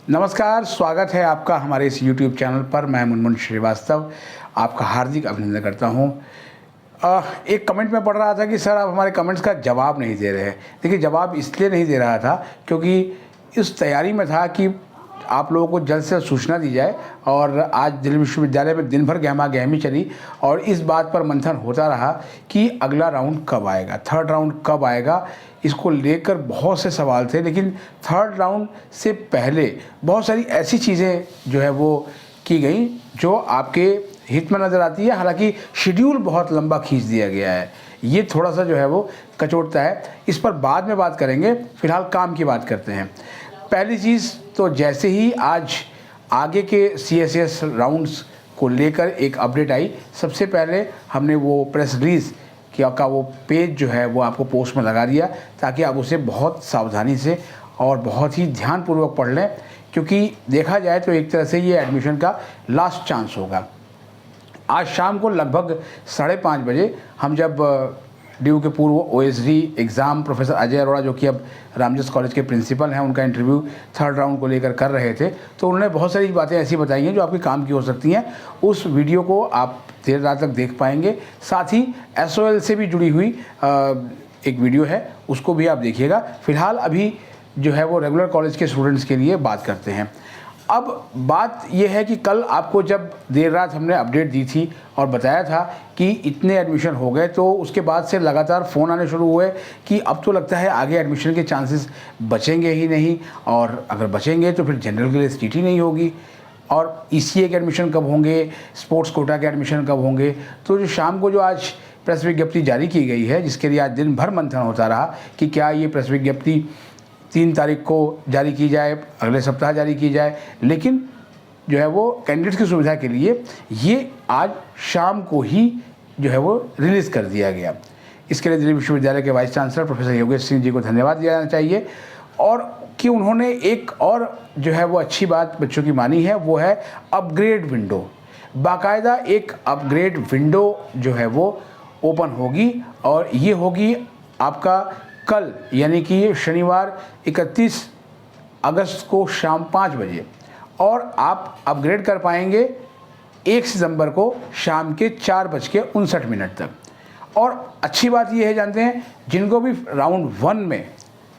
नमस्कार, स्वागत है आपका हमारे इस YouTube चैनल पर। मैं मुनमुन श्रीवास्तव आपका हार्दिक अभिनंदन करता हूँ। एक कमेंट में पढ़ रहा था कि सर आप हमारे कमेंट्स का जवाब नहीं दे रहे हैं। देखिए, जवाब इसलिए नहीं दे रहा था क्योंकि इस तैयारी में था कि आप लोगों को जल्द से सूचना दी जाए। और आज दिल्ली विश्वविद्यालय में दिन भर गहमा गहमी चली और इस बात पर मंथन होता रहा कि अगला राउंड कब आएगा, थर्ड राउंड कब आएगा। इसको लेकर बहुत से सवाल थे, लेकिन थर्ड राउंड से पहले बहुत सारी ऐसी चीज़ें जो है वो की गई जो आपके हित में नज़र आती है। हालांकि शेड्यूल बहुत लंबा खींच दिया गया है, ये थोड़ा सा जो है वो कचोटता है। इस पर बाद में बात करेंगे, फिलहाल काम की बात करते हैं। पहली चीज़ तो जैसे ही आज आगे के CSS राउंड्स को लेकर एक अपडेट आई, सबसे पहले हमने वो प्रेस रिलीज़ का वो पेज जो है वो आपको पोस्ट में लगा दिया ताकि आप उसे बहुत सावधानी से और बहुत ही ध्यानपूर्वक पढ़ लें, क्योंकि देखा जाए तो एक तरह से ये एडमिशन का लास्ट चांस होगा। आज शाम को लगभग 5:30 बजे हम जब DU के पूर्व OSD exam professor Ajay Arora, जो कि अब रामजस कॉलेज के प्रिंसिपल हैं, उनका इंटरव्यू थर्ड राउंड को लेकर कर रहे थे, तो उन्होंने बहुत सारी बातें ऐसी बताई हैं जो आपके काम की हो सकती हैं। उस वीडियो को आप देर रात तक देख पाएंगे। साथ ही SOL से भी जुड़ी हुई एक वीडियो है, उसको भी आप देखिएगा। फ़िलहाल अभी जो है वो रेगुलर कॉलेज के स्टूडेंट्स के लिए बात करते हैं। अब बात यह है कि कल आपको जब देर रात हमने अपडेट दी थी और बताया था कि इतने एडमिशन हो गए, तो उसके बाद से लगातार फ़ोन आने शुरू हुए कि अब तो लगता है आगे एडमिशन के चांसेस बचेंगे ही नहीं, और अगर बचेंगे तो फिर जनरल के लिए सीट ही नहीं होगी, और ECA के एडमिशन कब होंगे, स्पोर्ट्स कोटा के एडमिशन कब होंगे। तो जो शाम को जो आज प्रेस विज्ञप्ति जारी की गई है, जिसके लिए आज दिन भर मंथन होता रहा कि क्या ये प्रेस विज्ञप्ति 3 तारीख को जारी की जाए, अगले सप्ताह जारी की जाए, लेकिन जो है वो कैंडिडेट्स की सुविधा के लिए ये आज शाम को ही जो है वो रिलीज़ कर दिया गया। इसके लिए दिल्ली विश्वविद्यालय के vice chancellor professor Yogesh Singh ji को धन्यवाद दिया जाना चाहिए, और कि उन्होंने एक और जो है वो अच्छी बात बच्चों की मानी है, वो है अपग्रेड विंडो। बाकायदा एक अपग्रेड विंडो जो है वो ओपन होगी, और ये होगी आपका कल, यानी कि शनिवार 31 अगस्त को शाम 5 बजे, और आप अपग्रेड कर पाएंगे 1 सितंबर को शाम के 4:59 तक। और अच्छी बात यह है, जानते हैं, जिनको भी राउंड 1 में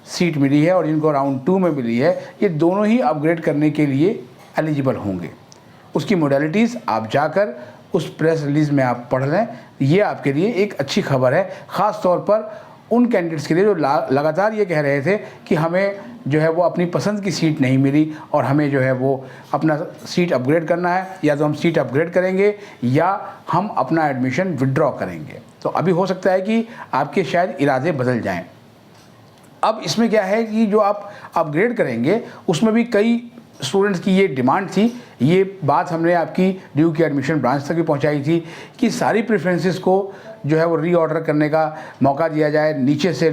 सीट मिली है और जिनको राउंड 2 में मिली है, ये दोनों ही अपग्रेड करने के लिए एलिजिबल होंगे। उसकी मोडेलिटीज़ आप जाकर उस प्रेस रिलीज़ में आप पढ़ लें। ये आपके लिए एक अच्छी खबर है, ख़ास तौर पर उन कैंडिडेट्स के लिए जो लगातार ये कह रहे थे कि हमें जो है वो अपनी पसंद की सीट नहीं मिली और हमें जो है वो अपना सीट अपग्रेड करना है, या तो हम सीट अपग्रेड करेंगे या हम अपना एडमिशन विड्रॉ करेंगे। तो अभी हो सकता है कि आपके शायद इरादे बदल जाएं। अब इसमें क्या है कि जो आप अपग्रेड करेंगे उसमें भी कई स्टूडेंट्स की ये डिमांड थी। ये बात हमने आपकी DU की एडमिशन ब्रांच तक भी पहुंचाई थी कि सारी प्रेफरेंसेस को जो है वो रीऑर्डर करने का मौका दिया जाए, नीचे से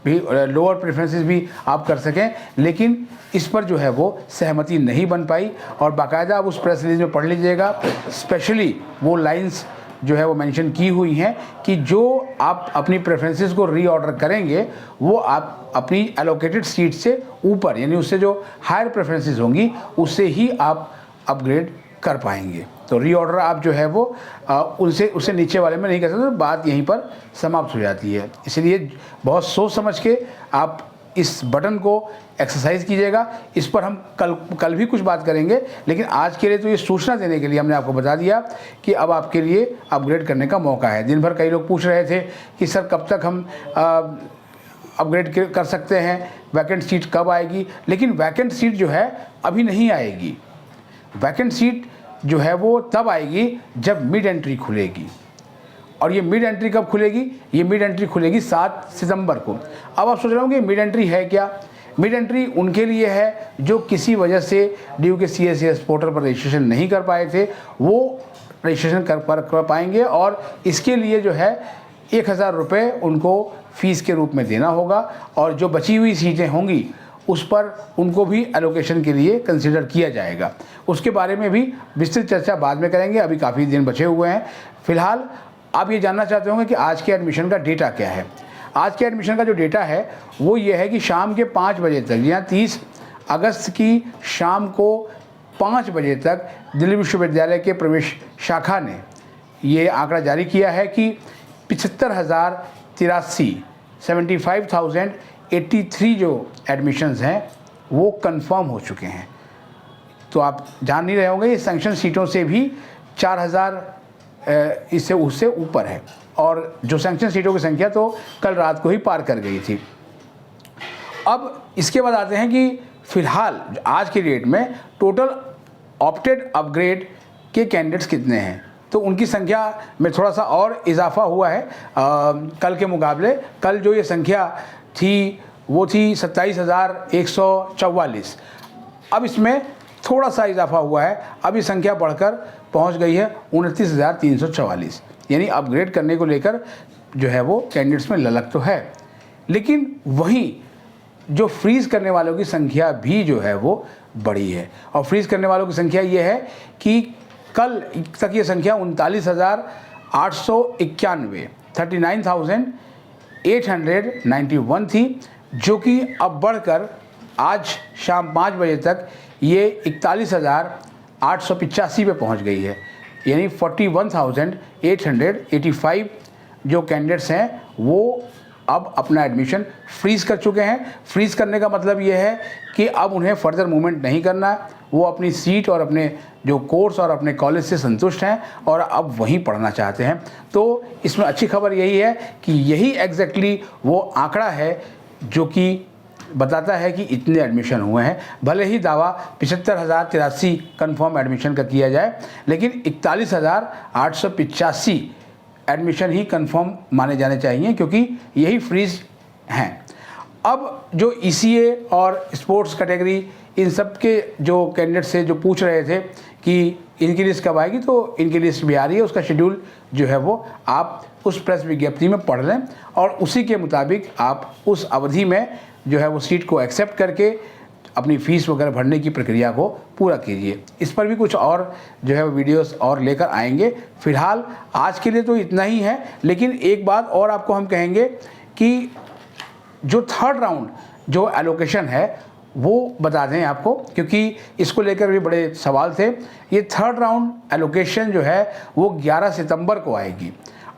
भी लोअर प्रेफरेंसेस भी आप कर सकें, लेकिन इस पर जो है वो सहमति नहीं बन पाई। और बाकायदा आप उस प्रेस रिलीज में पढ़ लीजिएगा, स्पेशली वो लाइंस जो है वो मेंशन की हुई हैं कि जो आप अपनी प्रेफरेंसेस को रीऑर्डर करेंगे वो आप अपनी एलोकेटेड सीट से ऊपर, यानी उससे जो हायर प्रेफरेंसेस होंगी उससे ही आप अपग्रेड कर पाएंगे। तो रीऑर्डर आप जो है वो उससे नीचे वाले में नहीं कर सकते, तो बात यहीं पर समाप्त हो जाती है। इसलिए बहुत सोच समझ के आप इस बटन को एक्सरसाइज कीजिएगा। इस पर हम कल भी कुछ बात करेंगे, लेकिन आज के लिए तो ये सूचना देने के लिए हमने आपको बता दिया कि अब आपके लिए अपग्रेड करने का मौका है। दिन भर कई लोग पूछ रहे थे कि सर कब तक हम अपग्रेड कर सकते हैं, वैकेंट सीट कब आएगी। लेकिन वैकेंट सीट जो है अभी नहीं आएगी। वैकेंट सीट जो है वो तब आएगी जब मिड एंट्री खुलेगी। और ये मिड एंट्री कब खुलेगी? ये मिड एंट्री खुलेगी 7 सितंबर को। अब आप सोच रहे होंगे मिड एंट्री है क्या? मिड एंट्री उनके लिए है जो किसी वजह से DU के CSS पोर्टल पर रजिस्ट्रेशन नहीं कर पाए थे, वो रजिस्ट्रेशन कर पाएंगे, और इसके लिए जो है 1000 रुपये उनको फ़ीस के रूप में देना होगा। और जो बची हुई सीटें होंगी उस पर उनको भी एलोकेशन के लिए कंसिडर किया जाएगा। उसके बारे में भी विस्तृत चर्चा बाद में करेंगे, अभी काफ़ी दिन बचे हुए हैं। फ़िलहाल आप ये जानना चाहते होंगे कि आज के एडमिशन का डेटा क्या है। आज के एडमिशन का जो डेटा है वो ये है कि शाम के 5 बजे तक, या 30 अगस्त की शाम को 5 बजे तक दिल्ली विश्वविद्यालय के प्रवेश शाखा ने ये आंकड़ा जारी किया है कि 75,083 जो एडमिशन्स हैं वो कंफर्म हो चुके हैं। तो आप जान नहीं रहे होंगे, ये सैंक्शन सीटों से भी 4,000 इससे उससे ऊपर है, और जो सैंक्शन सीटों की संख्या तो कल रात को ही पार कर गई थी। अब इसके बाद आते हैं कि फ़िलहाल आज की डेट में टोटल ऑप्टेड अपग्रेड के कैंडिडेट्स कितने हैं, तो उनकी संख्या में थोड़ा सा और इजाफा हुआ है कल के मुकाबले। कल जो ये संख्या थी वो थी 27,144, अब इसमें थोड़ा सा इजाफा हुआ है, अब ये संख्या बढ़कर पहुंच गई है 29,344। यानी अपग्रेड करने को लेकर जो है वो कैंडिडेट्स में ललक तो है, लेकिन वहीं जो फ्रीज़ करने वालों की संख्या भी जो है वो बड़ी है। और फ्रीज़ करने वालों की संख्या ये है कि कल तक ये संख्या 39,891 39,891 थी, जो कि अब बढ़कर आज शाम 5 बजे तक ये 41,885 पे पहुंच गई है। यानी 41,885 जो कैंडिडेट्स हैं वो अब अपना एडमिशन फ्रीज़ कर चुके हैं। फ्रीज़ करने का मतलब ये है कि अब उन्हें फर्दर मूवमेंट नहीं करना, वो अपनी सीट और अपने जो कोर्स और अपने कॉलेज से संतुष्ट हैं और अब वहीं पढ़ना चाहते हैं। तो इसमें अच्छी खबर यही है कि यही एग्जैक्टली वो आंकड़ा है जो कि बताता है कि इतने एडमिशन हुए हैं। भले ही दावा 75,083 कन्फर्म एडमिशन का किया जाए, लेकिन 41,885 एडमिशन ही कंफर्म माने जाने चाहिए, क्योंकि यही फ्रीज हैं। अब जो ECA और स्पोर्ट्स कैटेगरी इन सब के जो कैंडिडेट से जो पूछ रहे थे कि इनकी लिस्ट कब आएगी, तो इनकी लिस्ट भी आ रही है। उसका शेड्यूल जो है वो आप उस प्रेस विज्ञप्ति में पढ़ लें और उसी के मुताबिक आप उस अवधि में जो है वो सीट को एक्सेप्ट करके अपनी फ़ीस वगैरह भरने की प्रक्रिया को पूरा कीजिए। इस पर भी कुछ और जो है वीडियोस और लेकर आएंगे। फ़िलहाल आज के लिए तो इतना ही है, लेकिन एक बात और आपको हम कहेंगे कि जो थर्ड राउंड जो एलोकेशन है वो बता दें आपको, क्योंकि इसको लेकर भी बड़े सवाल थे। ये थर्ड राउंड एलोकेशन जो है वो 11 सितंबर को आएगी,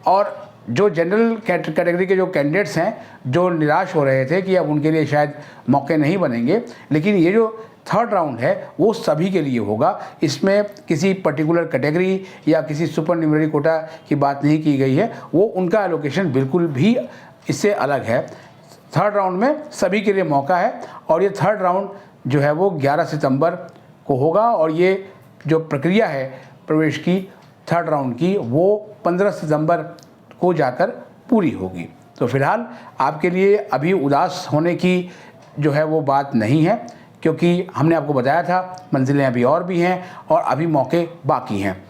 और जो जनरल कैटेगरी के जो कैंडिडेट्स हैं जो निराश हो रहे थे कि अब उनके लिए शायद मौके नहीं बनेंगे, लेकिन ये जो थर्ड राउंड है वो सभी के लिए होगा। इसमें किसी पर्टिकुलर कैटेगरी या किसी सुपर न्यूमरी कोटा की बात नहीं की गई है, वो उनका एलोकेशन बिल्कुल भी इससे अलग है। थर्ड राउंड में सभी के लिए मौका है, और ये थर्ड राउंड जो है वो 11 सितंबर को होगा, और ये जो प्रक्रिया है प्रवेश की थर्ड राउंड की वो 15 सितंबर को जाकर पूरी होगी। तो फिलहाल आपके लिए अभी उदास होने की जो है वो बात नहीं है, क्योंकि हमने आपको बताया था मंजिलें अभी और भी हैं और अभी मौके बाकी हैं।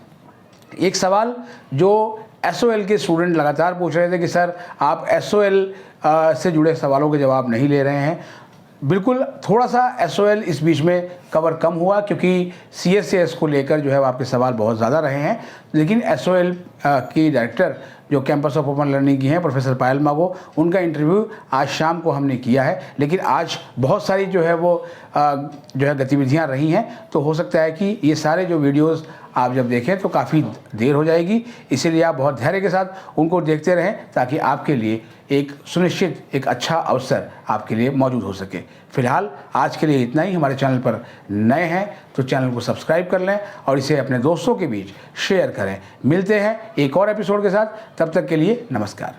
एक सवाल जो SOL के स्टूडेंट लगातार पूछ रहे थे कि सर आप SOL से जुड़े सवालों के जवाब नहीं ले रहे हैं। बिल्कुल, थोड़ा सा SOL इस बीच में कवर कम हुआ, क्योंकि CSCS को लेकर जो है आपके सवाल बहुत ज़्यादा रहे हैं। लेकिन SOL की डायरेक्टर जो कैंपस ऑफ ओपन लर्निंग की हैं प्रोफेसर पायल मागो, उनका इंटरव्यू आज शाम को हमने किया है। लेकिन आज बहुत सारी जो है वो जो है गतिविधियां रही हैं, तो हो सकता है कि ये सारे जो वीडियोस आप जब देखें तो काफ़ी देर हो जाएगी। इसीलिए आप बहुत धैर्य के साथ उनको देखते रहें, ताकि आपके लिए एक सुनिश्चित एक अच्छा अवसर आपके लिए मौजूद हो सके। फिलहाल आज के लिए इतना ही। हमारे चैनल पर नए हैं तो चैनल को सब्सक्राइब कर लें और इसे अपने दोस्तों के बीच शेयर करें। मिलते हैं एक और एपिसोड के साथ, तब तक के लिए नमस्कार।